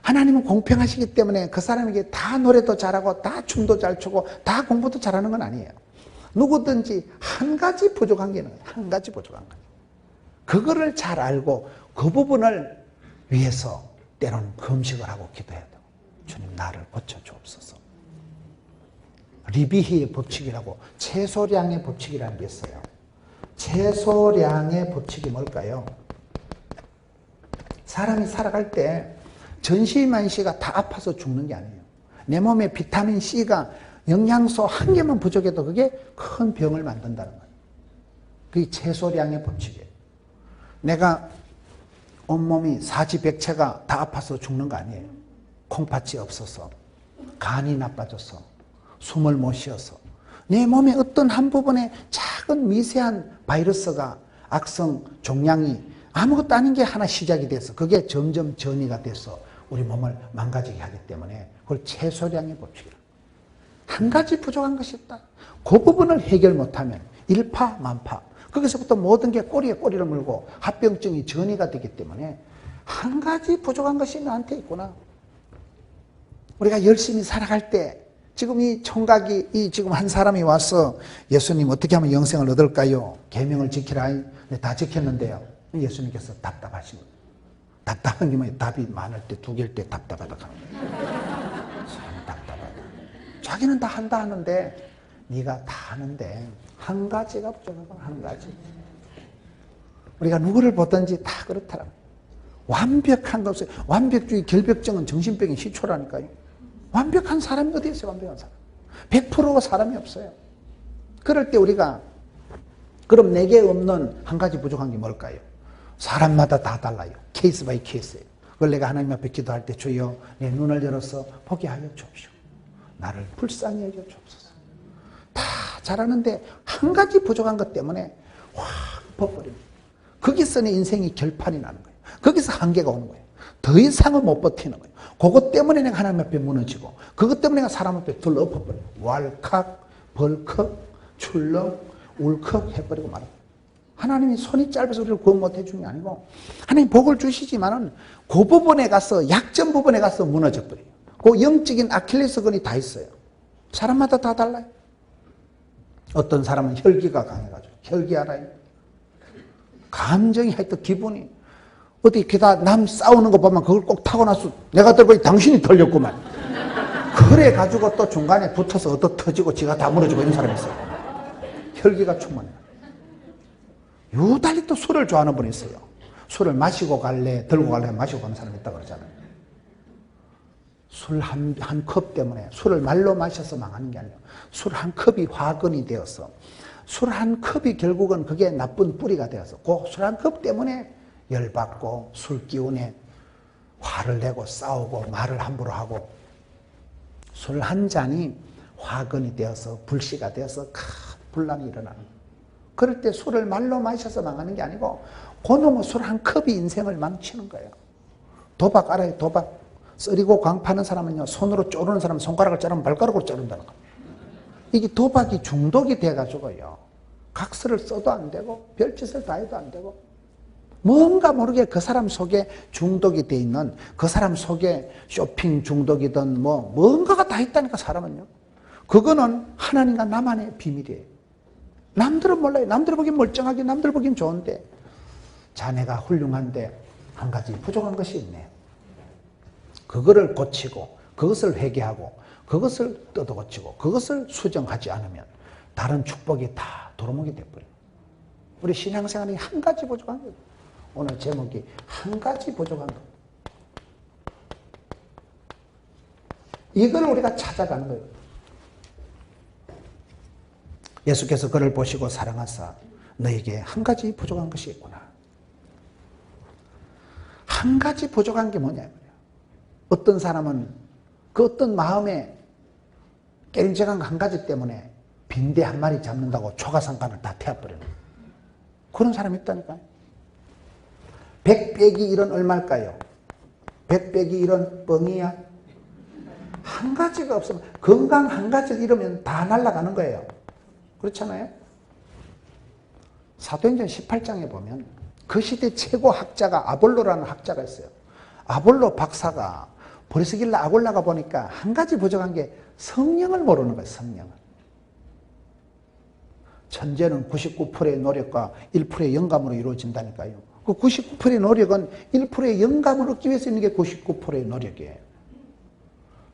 하나님은 공평하시기 때문에 그 사람에게 다 노래도 잘하고 다 춤도 잘 추고 다 공부도 잘하는 건 아니에요. 누구든지 한 가지 부족한 게 있는 거예요. 한 가지 부족한 거예요. 그거를 잘 알고 그 부분을 위해서 때로는 금식을 하고 기도해야 돼요. 주님 나를 고쳐주옵소서. 리비히의 법칙이라고 채소량의 법칙이라는 게 있어요. 채소량의 법칙이 뭘까요? 사람이 살아갈 때 전시만시가 다 아파서 죽는 게 아니에요. 내 몸에 비타민 C가 영양소 한 개만 부족해도 그게 큰 병을 만든다는 거예요. 그게 채소량의 법칙이에요. 내가 온몸이 사지백체가 다 아파서 죽는 거 아니에요. 콩팥이 없어서, 간이 나빠져서, 숨을 못 쉬어서 내 몸의 어떤 한 부분에 작은 미세한 바이러스가 악성 종양이 아무것도 아닌 게 하나 시작이 돼서 그게 점점 전이가 돼서 우리 몸을 망가지게 하기 때문에 그걸 채소량의 법칙이라. 한 가지 부족한 것이 있다. 그 부분을 해결 못하면 일파만파. 거기서부터 모든 게 꼬리에 꼬리를 물고 합병증이 전이가 되기 때문에 한 가지 부족한 것이 나한테 있구나. 우리가 열심히 살아갈 때 지금 이 총각이 지금 한 사람이 와서 예수님 어떻게 하면 영생을 얻을까요? 계명을 지키라. 네, 다 지켰는데요. 예수님께서 답답하신 거예요. 답답한 게 뭐예요? 답이 많을 때 두 개일 때 답답하다 하는 거예요. 참 답답하다. 자기는 다 한다 하는데 네가 다 하는데 한 가지가 부족하고 한 가지. 우리가 누구를 보든지 다 그렇더라고요. 완벽한 거 없어요. 완벽주의 결벽증은 정신병의 시초라니까요. 완벽한 사람이 어디 있어요? 완벽한 사람. 100% 사람이 없어요. 그럴 때 우리가 그럼 내게 없는 한 가지 부족한 게 뭘까요? 사람마다 다 달라요. 케이스 바이 케이스예요. 그걸 내가 하나님 앞에 기도할 때 주여 내 눈을 열어서 보게 하여 주옵시오. 나를 불쌍히 여겨 주옵소서. 다 잘하는데 한 가지 부족한 것 때문에 확 벗버립니다. 거기서 내 인생이 결판이 나는 거예요. 거기서 한계가 오는 거예요. 더 이상은 못 버티는 거예요. 그것 때문에 내가 하나님 앞에 무너지고 그것 때문에 내가 사람 앞에 들러엎어버려요. 왈칵, 벌컥, 출렁, 울컥 해버리고 말아요. 하나님이 손이 짧아서 우리를 구원 못 해주는 게 아니고 하나님 복을 주시지만은 그 부분에 가서 약점 부분에 가서 무너져 버려요. 그 영적인 아킬레스건이 다 있어요. 사람마다 다 달라요. 어떤 사람은 혈기가 강해가지고 혈기 알아요? 감정이 하여튼 기분이 어디 게다 남 싸우는 거 보면 그걸 꼭 타고나서 내가 들고 당신이 털렸구만. 그래 가지고 또 중간에 붙어서 얻어 터지고 지가 다 무너지고 이런 사람이 있어요. 혈기가 충만해요. 유달리 또 술을 좋아하는 분이 있어요. 술을 마시고 갈래 들고 갈래 마시고 가는 사람이 있다고 그러잖아요. 술 한 컵 때문에 술을 말로 마셔서 망하는 게 아니에요. 술 한 컵이 화근이 되어서 술 한 컵이 결국은 그게 나쁜 뿌리가 되어서 그 술 한 컵 때문에 열받고 술 기운에 화를 내고 싸우고 말을 함부로 하고 술 한 잔이 화근이 되어서 불씨가 되어서 큰 분란이 일어나는 거예요. 그럴 때 술을 말로 마셔서 망하는 게 아니고 그놈의 술 한 컵이 인생을 망치는 거예요. 도박 알아요? 도박. 썰이고 광 파는 사람은요 손으로 쪼르는 사람은 손가락을 자르면 발가락으로 자른다는 거예요. 이게 도박이 중독이 돼가지고요 각서를 써도 안 되고 별짓을 다 해도 안 되고 뭔가 모르게 그 사람 속에 중독이 돼 있는 그 사람 속에 쇼핑 중독이든 뭔가가 다 있다니까 사람은요. 그거는 하나님과 나만의 비밀이에요. 남들은 몰라요. 남들 보기엔 멀쩡하게 남들 보기엔 좋은데 자네가 훌륭한데 한 가지 부족한 것이 있네. 그거를 고치고 그것을 회개하고 그것을 뜯어고치고 그것을 수정하지 않으면 다른 축복이 다 도루묵이 돼버려요. 우리 신앙생활이 한 가지 부족한 거예요. 오늘 제목이 한 가지 부족한 것. 이걸 우리가 찾아가는 거예요. 예수께서 그를 보시고 사랑하사 너에게 한 가지 부족한 것이 있구나. 한 가지 부족한 게 뭐냐. 어떤 사람은 그 어떤 마음에 깨름직한 한 가지 때문에 빈대 한 마리 잡는다고 초가상간을 다 태워버리는 그런 사람이 있다니까요. 100 빼기 1은 얼마일까요? 100 빼기 1은 뻥이야. 한 가지가 없으면 건강 한 가지를 잃으면 다 날아가는 거예요. 그렇잖아요. 사도행전 18장에 보면 그 시대 최고 학자가 아볼로라는 학자가 있어요. 아볼로 박사가 브리스길라 아굴라가 보니까 한 가지 부족한 게 성령을 모르는 거예요. 성령을. 천재는 99%의 노력과 1%의 영감으로 이루어진다니까요. 그 99%의 노력은 1%의 영감을 얻기 위해서 있는 게 99%의 노력이에요.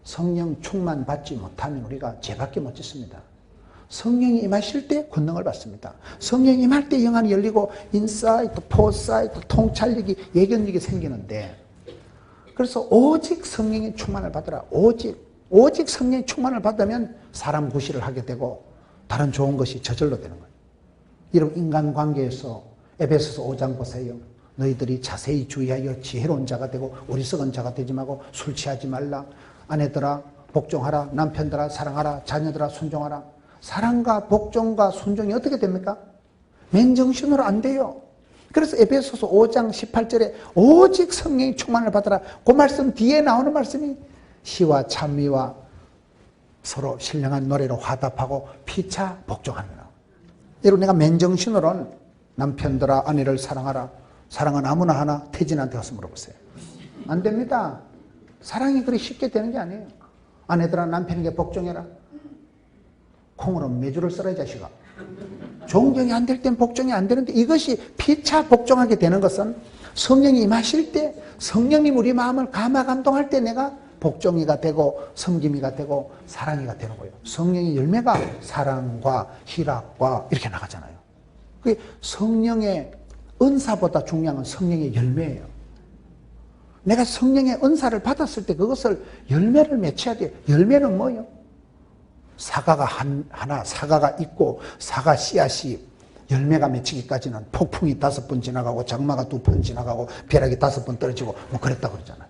성령 충만 받지 못하면 우리가 죄밖에 못 짓습니다. 성령이 임하실 때 권능을 받습니다. 성령이 임할 때 영안이 열리고 인사이트, 포사이트, 통찰력이, 예견력이 생기는데, 그래서 오직 성령의 충만을 받으라. 오직 성령의 충만을 받으면 사람 구실을 하게 되고 다른 좋은 것이 저절로 되는 거예요. 이런 인간관계에서 에베소서 5장 보세요. 너희들이 자세히 주의하여 지혜로운 자가 되고 어리석은 자가 되지 말고 술 취하지 말라. 아내들아 복종하라. 남편들아 사랑하라. 자녀들아 순종하라. 사랑과 복종과 순종이 어떻게 됩니까? 맨정신으로 안 돼요. 그래서 에베소서 5장 18절에 오직 성령의 충만을 받으라. 그 말씀 뒤에 나오는 말씀이 시와 찬미와 서로 신령한 노래로 화답하고 피차 복종하느라. 여러분, 내가 맨정신으로는 남편들아 아내를 사랑하라. 사랑은 아무나 하나 태진한테 가서 물어보세요. 안 됩니다. 사랑이 그리 쉽게 되는 게 아니에요. 아내들아 남편에게 복종해라. 콩으로 메주를 썰어 이 자식아. 존경이 안 될 땐 복종이 안 되는데, 이것이 피차 복종하게 되는 것은 성령이 임하실 때, 성령님 우리 마음을 감화감동할 때 내가 복종이가 되고 섬김이가 되고 사랑이가 되는 거예요. 성령의 열매가 사랑과 희락과 이렇게 나가잖아요. 그게 성령의 은사보다 중요한 건 성령의 열매예요. 내가 성령의 은사를 받았을 때 그것을 열매를 맺혀야 돼요. 열매는 뭐예요? 사과가 하나, 사과가 있고 사과 씨앗이 열매가 맺히기까지는 폭풍이 5번 지나가고 장마가 2번 지나가고 벼락이 5번 떨어지고 뭐 그랬다고 그러잖아요.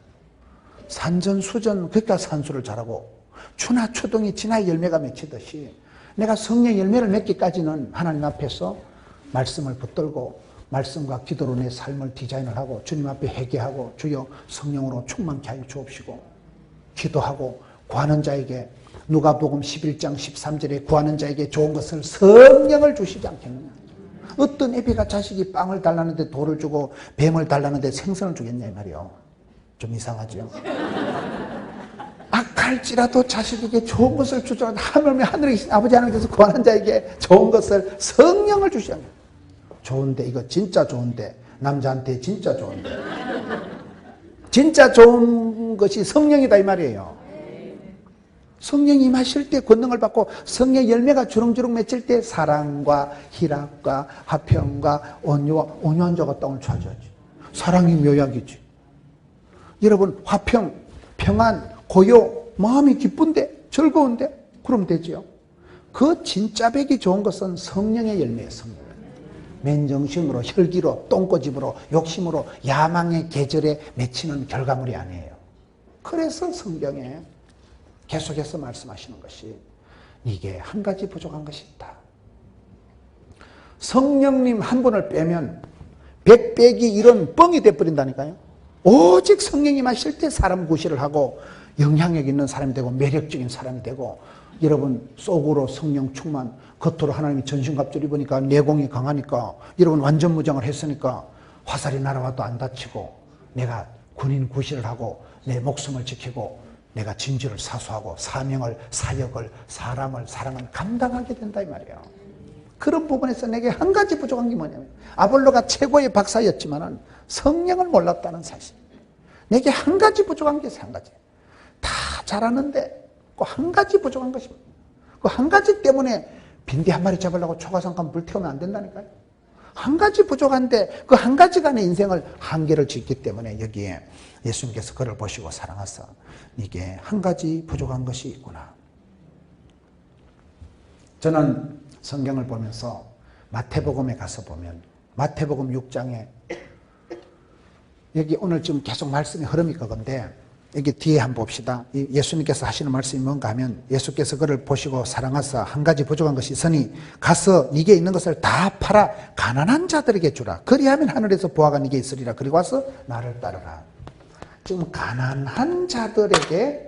산전수전, 그러니까 산수를 잘하고 추나 추동이 지나야 열매가 맺히듯이 내가 성령 열매를 맺기까지는 하나님 앞에서 말씀을 붙들고 말씀과 기도로 내 삶을 디자인을 하고 주님 앞에 회개하고 주여 성령으로 충만케 하여 주옵시고 기도하고 구하는 자에게 누가복음 11장 13절에 구하는 자에게 좋은 것을 성령을 주시지 않겠느냐. 어떤 애비가 자식이 빵을 달라는데 돌을 주고 뱀을 달라는데 생선을 주겠냐 이 말이요. 좀 이상하죠. 악할지라도 자식에게 좋은 것을 주자. 하늘에 계신 아버지 하나님께서 구하는 자에게 좋은 것을 성령을 주시오. 좋은데, 이거 진짜 좋은데, 남자한테 진짜 좋은데, 진짜 좋은 것이 성령이다 이 말이에요. 성령이 임하실 때 권능을 받고 성령의 열매가 주렁주렁 맺힐 때 사랑과 희락과 화평과 온유한 자가 땅을 차지하지. 사랑이 묘약이지. 여러분, 화평, 평안, 고요, 마음이 기쁜데 즐거운데 그럼 되지요. 그 진짜 배기 좋은 것은 성령의 열매예요. 성령. 맨정신으로 혈기로 똥꼬집으로 욕심으로 야망의 계절에 맺히는 결과물이 아니에요. 그래서 성경에 계속해서 말씀하시는 것이 이게 한 가지 부족한 것이 있다. 성령님 한 분을 빼면 100 빼기 1은 뻥이 돼버린다니까요. 오직 성령이 마실 때 사람 구실을 하고 영향력 있는 사람이 되고 매력적인 사람이 되고, 여러분 속으로 성령 충만, 겉으로 하나님이 전신갑주를 입으니까 내공이 강하니까 여러분 완전 무장을 했으니까 화살이 날아와도 안 다치고 내가 군인 구실을 하고 내 목숨을 지키고 내가 진주를 사수하고 사명을, 사역을, 사람을, 사랑을 감당하게 된다 이 말이에요. 그런 부분에서 내게 한 가지 부족한 게 뭐냐면 아볼로가 최고의 박사였지만 성령을 몰랐다는 사실. 내게 한 가지 부족한 게 있어요. 한 가지. 다 잘하는데 그 한 가지 부족한 것입니다. 그 한 가지 때문에 빈대 한 마리 잡으려고 초가상간 불 태우면 안 된다니까요. 한 가지 부족한데 그 한 가지가 내 인생을 한계를 짓기 때문에 여기에 예수님께서 그를 보시고 사랑하사 이게 한 가지 부족한 것이 있구나. 저는 성경을 보면서 마태복음에 가서 보면 마태복음 6장에 여기 오늘 지금 계속 말씀이 흐름이 그건데 여기 뒤에 한번 봅시다. 예수님께서 하시는 말씀이 뭔가 하면 예수께서 그를 보시고 사랑하사 한 가지 부족한 것이 있으니 가서 네게 있는 것을 다 팔아 가난한 자들에게 주라. 그리하면 하늘에서 보화가 네게 있으리라. 그리고 와서 나를 따르라. 지금 가난한 자들에게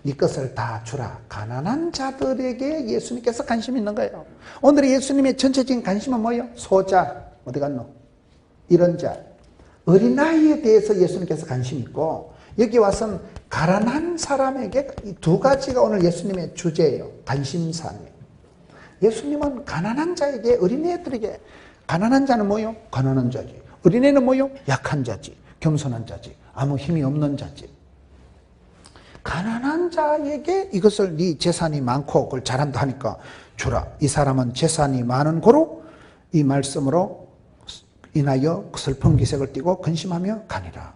네 것을 다 주라. 가난한 자들에게 예수님께서 관심이 있는 거예요. 오늘의 예수님의 전체적인 관심은 뭐예요? 소자, 어디 갔노? 이런 자. 어린아이에 대해서 예수님께서 관심이 있고 여기 와서는 가난한 사람에게 이 두 가지가 오늘 예수님의 주제예요. 관심사입니다. 예수님은 가난한 자에게, 어린애들에게, 가난한 자는 뭐요? 가난한 자지. 어린애는 뭐요? 약한 자지. 겸손한 자지. 아무 힘이 없는 자지. 가난한 자에게 이것을 네 재산이 많고 그걸 잘한다 하니까 주라. 이 사람은 재산이 많은 고로 이 말씀으로 인하여 슬픈 기색을 띠고 근심하며 가니라.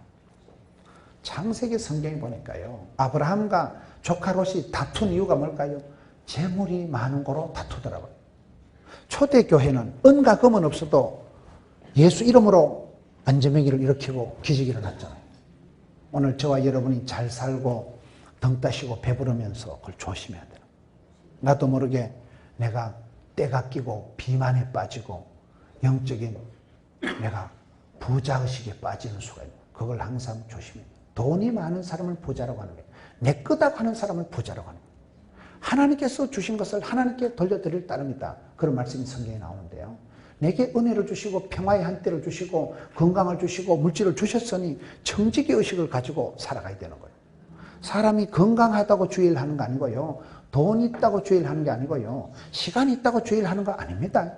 창세기 성경에 보니까요, 아브라함과 조카 롯이 다툰 이유가 뭘까요? 재물이 많은 거로 다투더라고요. 초대교회는 은과 금은 없어도 예수 이름으로 안전병기를 일으키고 기적이 일어났잖아요. 오늘 저와 여러분이 잘 살고 등 따시고 배부르면서 그걸 조심해야 돼요. 나도 모르게 내가 때가 끼고 비만에 빠지고 영적인 내가 부자의식에 빠지는 수가 있는, 그걸 항상 조심해야 돼요. 돈이 많은 사람을 부자라고 하는 거예요. 내 거다고 하는 사람을 부자라고 하는 거예요. 하나님께서 주신 것을 하나님께 돌려드릴 따름이다. 그런 말씀이 성경에 나오는데요. 내게 은혜를 주시고 평화의 한때를 주시고 건강을 주시고 물질을 주셨으니 청지기 의식을 가지고 살아가야 되는 거예요. 사람이 건강하다고 주의를 하는 거 아니고요. 돈 있다고 주의를 하는 게 아니고요. 시간 있다고 주의를 하는 거 아닙니다.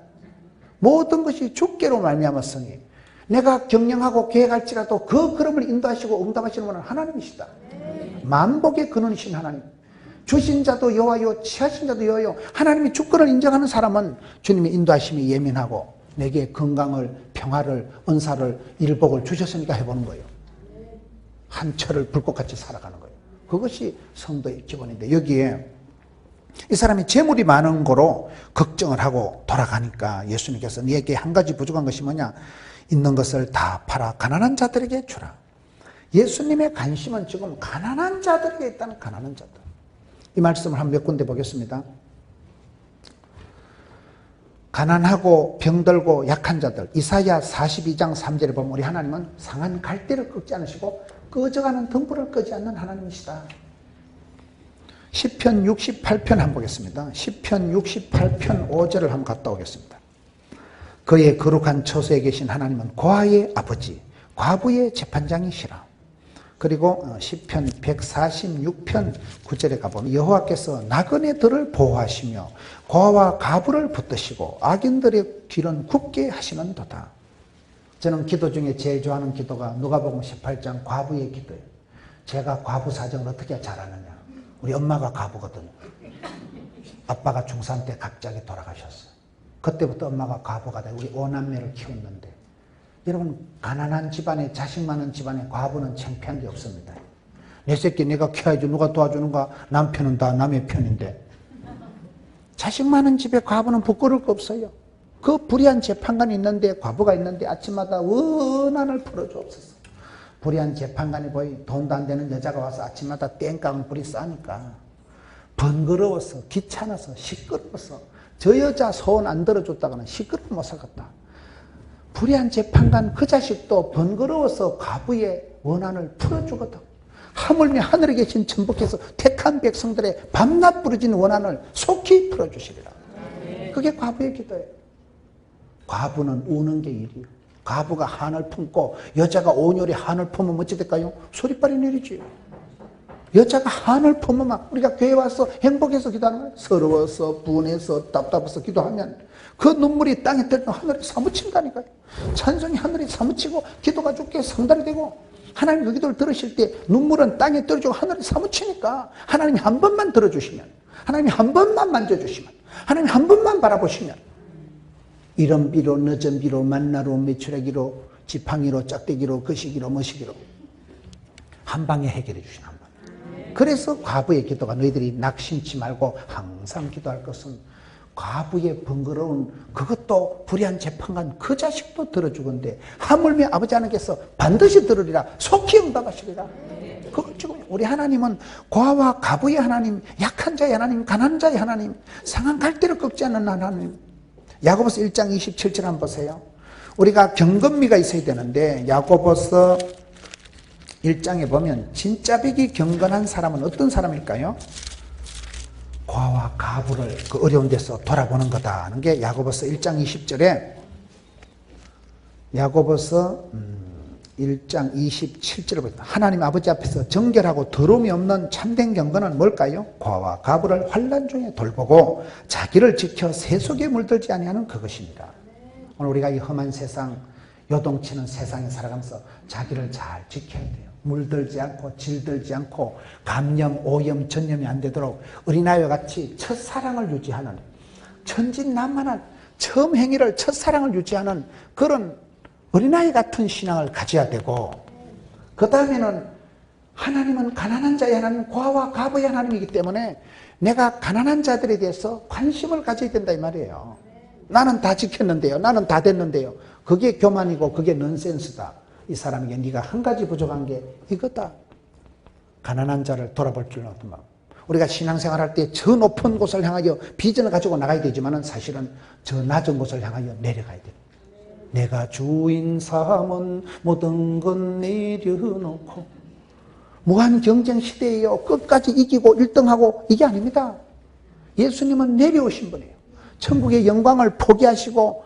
모든 것이 주께로 말미암았으니 내가 경영하고 계획할지라도 그 걸음을 인도하시고 응답하시는 분은 하나님이시다. 만복의 근원이신 하나님. 주신 자도 여호와요, 취하신 자도 여호와요. 하나님이 주권을 인정하는 사람은 주님의 인도하심이 예민하고 내게 건강을, 평화를, 은사를, 일복을 주셨으니까 해보는 거예요. 한 철을 불꽃같이 살아가는 거예요. 그것이 성도의 기본인데, 여기에 이 사람이 재물이 많은 거로 걱정을 하고 돌아가니까 예수님께서 네게 한 가지 부족한 것이 뭐냐? 있는 것을 다 팔아 가난한 자들에게 주라. 예수님의 관심은 지금 가난한 자들에게 있다는, 가난한 자들. 이 말씀을 한 몇 군데 보겠습니다. 가난하고 병들고 약한 자들. 이사야 42장 3절에 보면 우리 하나님은 상한 갈대를 꺾지 않으시고 꺼져가는 등불을 끄지 않는 하나님이시다. 시편 68편 한번 보겠습니다. 시편 68편 5절을 한번 갔다 오겠습니다. 그의 거룩한 처소에 계신 하나님은 고아의 아버지, 과부의 재판장이시라. 그리고 시편 146편 9절에 가보면 여호와께서 나그네들을 보호하시며 고아와 과부를 붙드시고 악인들의 길은 굽게 하시는도다. 저는 기도 중에 제일 좋아하는 기도가 누가복음 18장 과부의 기도예요. 제가 과부 사정을 어떻게 잘 아느냐. 우리 엄마가 과부거든요. 아빠가 중3 때 갑자기 돌아가셨어요. 그때부터 엄마가 과부가 돼. 우리 5남매를 키웠는데, 여러분, 가난한 집안에, 자식 많은 집안에 과부는 창피한 게 없습니다. 내 새끼 내가 키워야지 누가 도와주는가? 남편은 다 남의 편인데. 자식 많은 집에 과부는 부끄러울 거 없어요. 그 불의한 재판관이 있는데, 과부가 있는데 아침마다 원한을 풀어주옵소서. 불의한 재판관이 보이 돈도 안 되는 여자가 와서 아침마다 땡깡불이 싸니까 번거로워서, 귀찮아서, 시끄러워서 저 여자 소원 안 들어줬다가는 시끄러워 못 살겠다. 불의한 재판관 그 자식도 번거로워서 과부의 원한을 풀어주거든. 하물며 하늘에 계신 천부께서 택한 백성들의 밤낮 부르짖는 원한을 속히 풀어주시리라. 그게 과부의 기도예요. 과부는 우는 게 일이에요. 과부가 한을 품고 여자가 온열히 한을 품으면 어찌 될까요? 소리빨이 내리지. 여자가 한을 품으면 우리가 교회 와서 행복해서 기도하는 거예요. 서러워서 분해서 답답해서 기도하면 그 눈물이 땅에 떨면 하늘이 사무친다니까요. 찬송이 하늘이 사무치고 기도가 주께 상달이 되고, 하나님 그 기도를 들으실 때 눈물은 땅에 떨어지고 하늘이 사무치니까 하나님이 한 번만 들어주시면, 하나님이 한 번만 만져주시면, 하나님이 한 번만 바라보시면 이런 비로 늦은 비로 만나로 메추라기로 지팡이로 짝대기로 거시기로 머시기로 한 방에 해결해 주시는, 한 방. 그래서 과부의 기도가, 너희들이 낙심치 말고 항상 기도할 것은, 과부의 번거로운 그것도 불의한 재판관 그 자식도 들어주건데 하물며 아버지 하나님께서 반드시 들으리라, 속히 응답하시리라. 그걸 지금 우리 하나님은 고아와 과부의 하나님, 약한 자의 하나님, 가난한 자의 하나님, 상한 갈대를 꺾지 않는 하나님. 야고보서 1장 27절 한번 보세요. 우리가 경건미가 있어야 되는데 야고보서 1장에 보면 진짜 백이 경건한 사람은 어떤 사람일까요? 고아와 과부를 그 어려운 데서 돌아보는 거다 하는 게 야고보서 1장 20절에, 야고보서 1장 27절을 보니다. 하나님 아버지 앞에서 정결하고 더러움이 없는 참된 경건은 뭘까요? 과와 가부를 환난 중에 돌보고 자기를 지켜 세속에 물들지 아니하는 그것입니다. 오늘 우리가 이 험한 세상, 요동치는 세상에 살아가면서 자기를 잘 지켜야 돼요. 물들지 않고 질들지 않고 감염, 오염, 전염이 안 되도록 어린아이와 같이 첫사랑을 유지하는, 천진난만한 처음 행위를, 첫사랑을 유지하는 그런 어린아이 같은 신앙을 가져야 되고, 그 다음에는 하나님은 가난한 자의 하나님, 과와 가부의 하나님이기 때문에 내가 가난한 자들에 대해서 관심을 가져야 된다 이 말이에요. 나는 다 지켰는데요, 나는 다 됐는데요. 그게 교만이고 그게 넌센스다. 이 사람에게 네가 한 가지 부족한 게 이거다. 가난한 자를 돌아볼 줄 어떤 마음. 우리가 신앙생활할 때 저 높은 곳을 향하여 비전을 가지고 나가야 되지만 사실은 저 낮은 곳을 향하여 내려가야 돼요. 내가 주인 삼은 모든 건 내려놓고. 무한 경쟁 시대예요. 끝까지 이기고 1등하고 이게 아닙니다. 예수님은 내려오신 분이에요. 천국의 영광을 포기하시고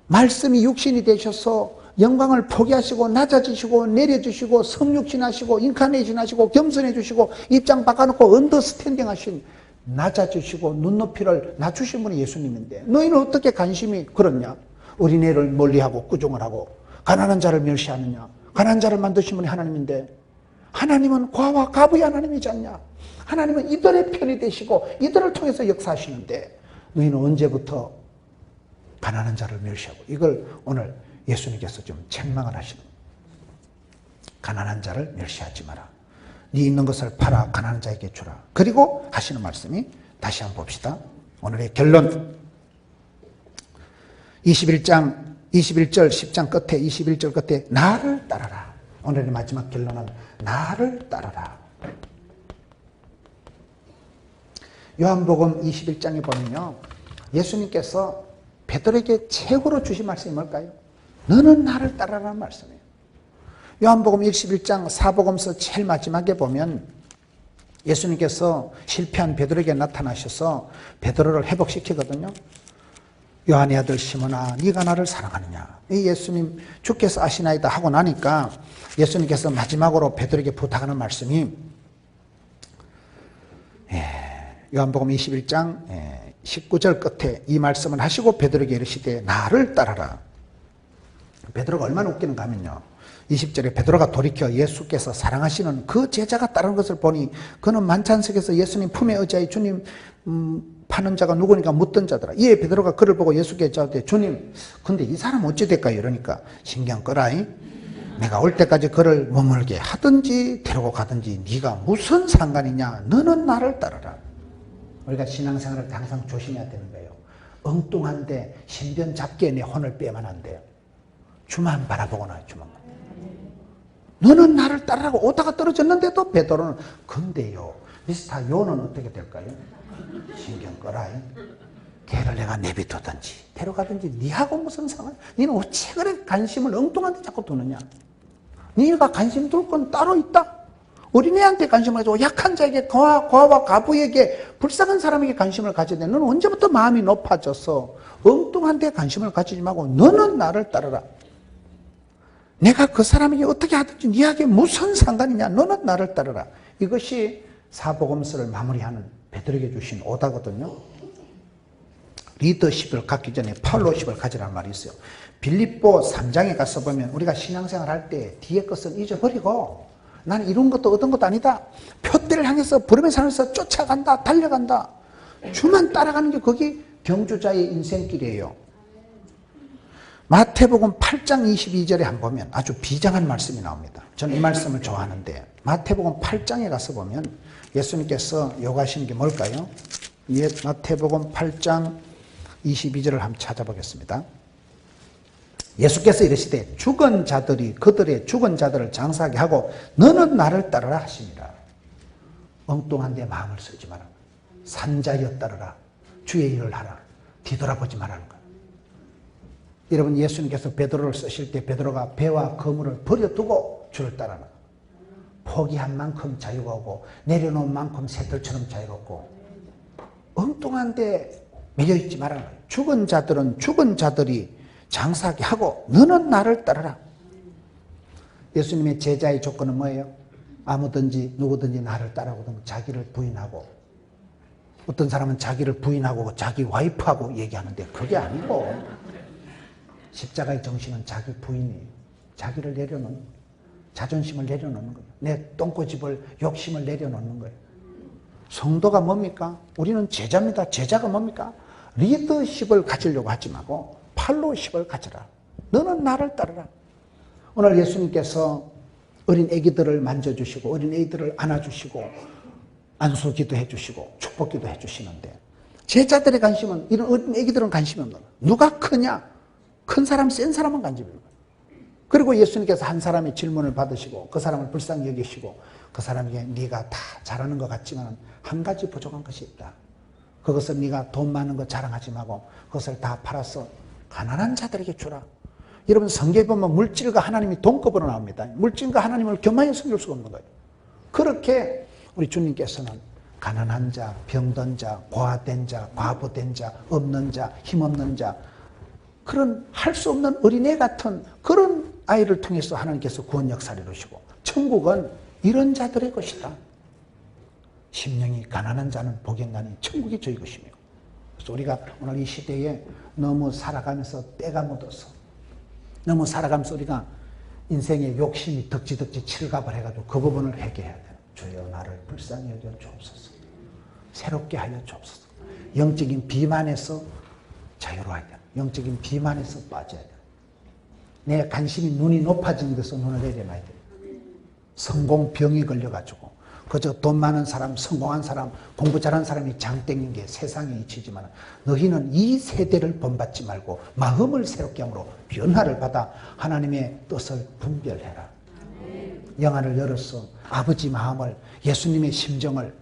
말씀이 육신이 되셔서 영광을 포기하시고 낮아지시고 내려주시고 성육신하시고 인카네이션하시고 겸손해주시고 입장 바꿔놓고 언더스탠딩 하신, 낮아주시고 눈높이를 낮추신 분이 예수님인데 너희는 어떻게 관심이 그렇냐? 어린애를 멀리하고 꾸중을 하고 가난한 자를 멸시하느냐? 가난한 자를 만드신 분이 하나님인데, 하나님은 과와 가부의 하나님이지 않냐? 하나님은 이들의 편이 되시고 이들을 통해서 역사하시는데 너희는 언제부터 가난한 자를 멸시하고. 이걸 오늘 예수님께서 좀 책망을 하시는, 가난한 자를 멸시하지 마라. 네 있는 것을 팔아 가난한 자에게 주라. 그리고 하시는 말씀이, 다시 한번 봅시다. 오늘의 결론, 21장 21절 10장 끝에 21절 끝에 나를 따라라. 오늘의 마지막 결론은 나를 따라라. 요한복음 21장에 보면요, 예수님께서 베드로에게 최고로 주신 말씀이 뭘까요? 너는 나를 따라라는 말씀이에요. 요한복음 21장 사복음서 제일 마지막에 보면 예수님께서 실패한 베드로에게 나타나셔서 베드로를 회복시키거든요. 요한의 아들 시몬아, 네가 나를 사랑하느냐? 이 예수님 주께서 아시나이다 하고 나니까 예수님께서 마지막으로 베드로에게 부탁하는 말씀이, 요한복음 21장 19절 끝에 이 말씀을 하시고 베드로에게 이르시되 나를 따라라. 베드로가 얼마나 웃기는가 하면요, 20절에 베드로가 돌이켜 예수께서 사랑하시는 그 제자가 따르는 것을 보니 그는 만찬석에서 예수님 품에 의지하여 주님 파는 자가 누구니까 묻던 자더라. 이에 베드로가 그를 보고 예수께 여짜오되 주님, 근데 이 사람 어찌 될까요? 이러니까 신경 꺼라이. 내가 올 때까지 그를 머물게 하든지 데리고 가든지 네가 무슨 상관이냐? 너는 나를 따르라. 우리가 신앙생활을 항상 조심해야 되는 거예요. 엉뚱한데 신변 잡기에 내 혼을 빼면 안 돼요. 주만 바라보거나 주만. 너는 나를 따르라고 오다가 떨어졌는데도 베드로는 근데요, 미스터 요는 어떻게 될까요? 신경 꺼라. 걔를 내가 내비두든지 데려가든지 니하고 무슨 상관? 니는 어찌 그래 관심을 엉뚱한 데 자꾸 두느냐? 니가 관심 둘 건 따로 있다. 어린애한테 관심을 가지고 약한 자에게, 과와 가부에게, 불쌍한 사람에게 관심을 가져야 돼. 너는 언제부터 마음이 높아져서 엉뚱한 데 관심을 가지지 말고 너는 나를 따르라. 내가 그 사람에게 어떻게 하든지 니에게 무슨 상관이냐? 너는 나를 따르라. 이것이 사복음서를 마무리하는 베드로에게 주신 오다거든요. 리더십을 갖기 전에 팔로우십을 가지라는 말이 있어요. 빌립보 3장에 가서 보면 우리가 신앙생활 할 때 뒤에 것은 잊어버리고 나는 이룬 것도 얻은 것도 아니다. 표대를 향해서 부름의 산에서 쫓아간다. 달려간다. 주만 따라가는 게 거기 경주자의 인생길이에요. 마태복음 8장 22절에 한번 보면 아주 비장한 말씀이 나옵니다. 저는 이 말씀을 좋아하는데 마태복음 8장에 가서 보면 예수님께서 요구하시는 게 뭘까요? 마태복음 8장 22절을 한번 찾아보겠습니다. 예수께서 이르시되 죽은 자들이 그들의 죽은 자들을 장사하게 하고 너는 나를 따르라 하십니다. 엉뚱한 데 마음을 쓰지 마라. 산자여 따르라. 주의 일을 하라. 뒤돌아보지 말라는 거예요. 여러분, 예수님께서 베드로를 쓰실 때 베드로가 배와 거물을 버려두고 주를 따라라. 포기한 만큼 자유가 오고 내려놓은 만큼 새들처럼 자유롭고, 엉뚱한 데 매여있지 말라는 거예요. 죽은 자들은 죽은 자들이 장사하게 하고 너는 나를 따르라. 예수님의 제자의 조건은 뭐예요? 아무든지 누구든지 나를 따라오든 자기를 부인하고, 어떤 사람은 자기를 부인하고 자기 와이프하고 얘기하는데 그게 아니고, 십자가의 정신은 자기 부인이에요. 자기를 내려놓는 거예요. 자존심을 내려놓는 거예요. 내 똥꼬집을, 욕심을 내려놓는 거예요. 성도가 뭡니까? 우리는 제자입니다. 제자가 뭡니까? 리더십을 가지려고 하지 말고 팔로우십을 가져라. 너는 나를 따르라. 오늘 예수님께서 어린 애기들을 만져주시고 어린 애기들을 안아주시고 안수기도 해주시고 축복기도 해주시는데, 제자들의 관심은, 이런 어린 애기들은 관심이 없는 거예요. 누가 크냐? 큰 사람, 센 사람은 관심이 없는 거예요. 그리고 예수님께서 한 사람의 질문을 받으시고 그 사람을 불쌍히 여기시고 그 사람에게 네가 다 잘하는 것 같지만 한 가지 부족한 것이 있다. 그것은 네가 돈 많은 거 자랑하지 말고 그것을 다 팔아서 가난한 자들에게 주라. 여러분, 성경에 보면 물질과 하나님이 동급으로 나옵니다. 물질과 하나님을 겸하여 섬길 수가 없는 거예요. 그렇게 우리 주님께서는 가난한 자, 병든 자, 고아된 자, 과부된 자, 없는 자, 힘없는 자, 그런 할 수 없는 어린애 같은 그런 아이를 통해서 하나님께서 구원 역사를 이루시고, 천국은 이런 자들의 것이다. 심령이 가난한 자는 복연가니 천국이 저희 것이며. 그래서 우리가 오늘 이 시대에 너무 살아가면서 때가 묻어서, 너무 살아가면서 우리가 인생의 욕심이 덕지덕지 칠갑을 해가지고 그 부분을 회개해야 돼요. 주여 나를 불쌍히 여겨 주옵소서. 새롭게 하여 주옵소서. 영적인 비만에서 자유로워야 돼요. 영적인 비만에서 빠져야 돼요. 내 관심이, 눈이 높아지는 데서 눈을 내려놔야 돼요. 성공병이 걸려가지고 그저 돈 많은 사람, 성공한 사람, 공부 잘하는 사람이 장땡인 게 세상의 이치지만, 너희는 이 세대를 본받지 말고 마음을 새롭게 함으로 변화를 받아 하나님의 뜻을 분별해라. 영안을 열어서 아버지 마음을, 예수님의 심정을,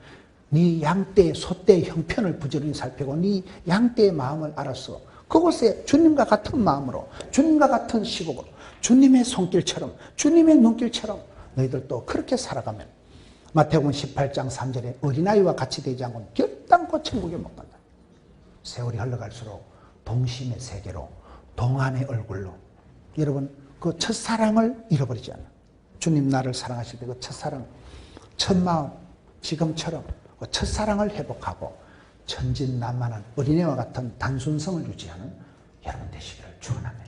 네 양떼의 소떼의 형편을 부지런히 살피고 네 양떼의 마음을 알아서 그곳에 주님과 같은 마음으로, 주님과 같은 시국으로, 주님의 손길처럼, 주님의 눈길처럼 너희들도 그렇게 살아가면 마태복음 18장 3절에 어린아이와 같이 되지 않고는 결단코 천국에 못 간다. 세월이 흘러갈수록 동심의 세계로, 동안의 얼굴로, 여러분 그 첫사랑을 잃어버리지 않아. 주님 나를 사랑하실 때 그 첫사랑, 첫마음, 지금처럼 그 첫사랑을 회복하고 천진난만한 어린애와 같은 단순성을 유지하는 여러분 되시기를 축원합니다.